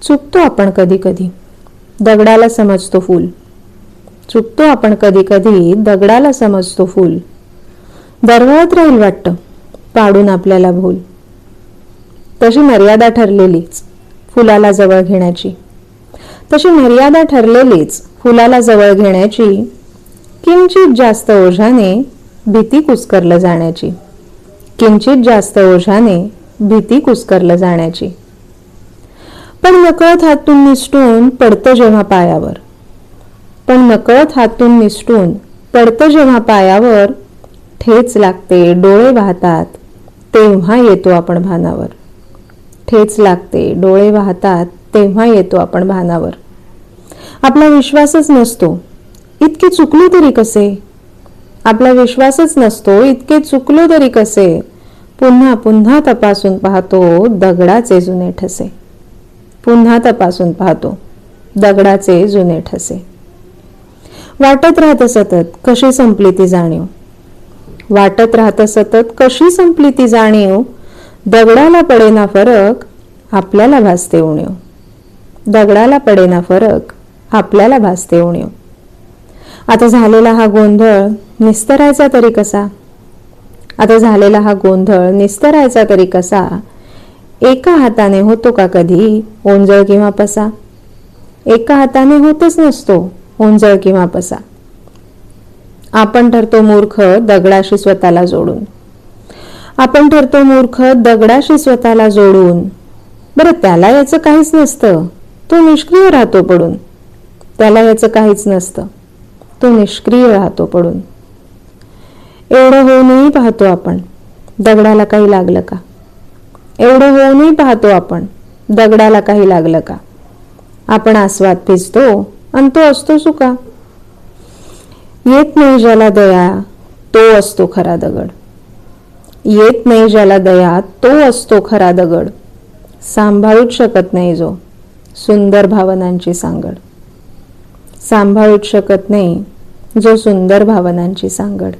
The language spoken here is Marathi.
चुकतो आपण कधी कधी, दगडाला समजतो फूल. चुकतो आपण कधी कधी, दगडाला समजतो फूल. दरवळत राहील वाटतं पाडून आपल्याला भूल. तशी मर्यादा ठरलेलीच फुलाला जवळ घेण्याची. तशी मर्यादा ठरलेलीच फुलाला जवळ घेण्याची. किंचित जास्त ओझाने भीती कुस्करलं जाण्याची. किंचित जास्त ओझाने भीती कुस्करलं जाण्याची. पण नकळत हातून निसटून पडतं जेव्हा पायावर. पण नकळत हातून निसटून पडतं जेव्हा पायावर. ठेच लागते, डोळे वाहतात, तेव्हा येतो आपण भानावर. ठेच लागते, डोळे वाहतात, तेव्हा येतो आपण भानावर. आपला विश्वासच नसतो, इतके चुकलो तरी कसे. आपला विश्वासच नसतो, इतके चुकलो तरी कसे. पुन्हा पुन्हा तपासून पाहतो दगडाचे जुने ठसे. पुन्हा तपासून पाहतो दगडाचे जुने ठसे. वाटत राहतं सतत कशी संपली ती जाणीव. वाटत राहतं सतत कशी संपली ती जाणीव. दगडाला पडेना फरक, आपल्याला भासते उणीव. दगडाला पडेना फरक, आपल्याला भासते उणीव. आता झालेला हा गोंधळ निस्तरायचा तरी कसा. आता झालेला हा गोंधळ निस्तरायचा तरी कसा. एका हाताने होतो का कधी ओंजळ किंवा पसा. एका हाताने होतच नसतो ओंजळ किंवा पसा. आपण ठरतो मूर्ख दगडाशी स्वतःला जोडून. आपण ठरतो मूर्ख दगडाशी स्वतःला जोडून. बरं त्याला याचं काहीच नसतं, तो निष्क्रिय राहतो पडून. त्याला याचं काहीच नसतं, तो निष्क्रिय राहतो पडून. एवढं होऊनही पाहतो आपण दगडाला काही लागलं का. एवढं होऊनही पाहतो आपण दगडाला काही लागलं का. आपण आस्वाद भिजतो आणि तो असतो सुका. येत नाही ज्याला दया तो असतो खरा दगड. येत नाही ज्याला दया तो असतो खरा दगड. सांभाळूच शकत नाही जो सुंदर भावनांची सांगड. सांभाळूच शकत नाही जो सुंदर भावनांची सांगड.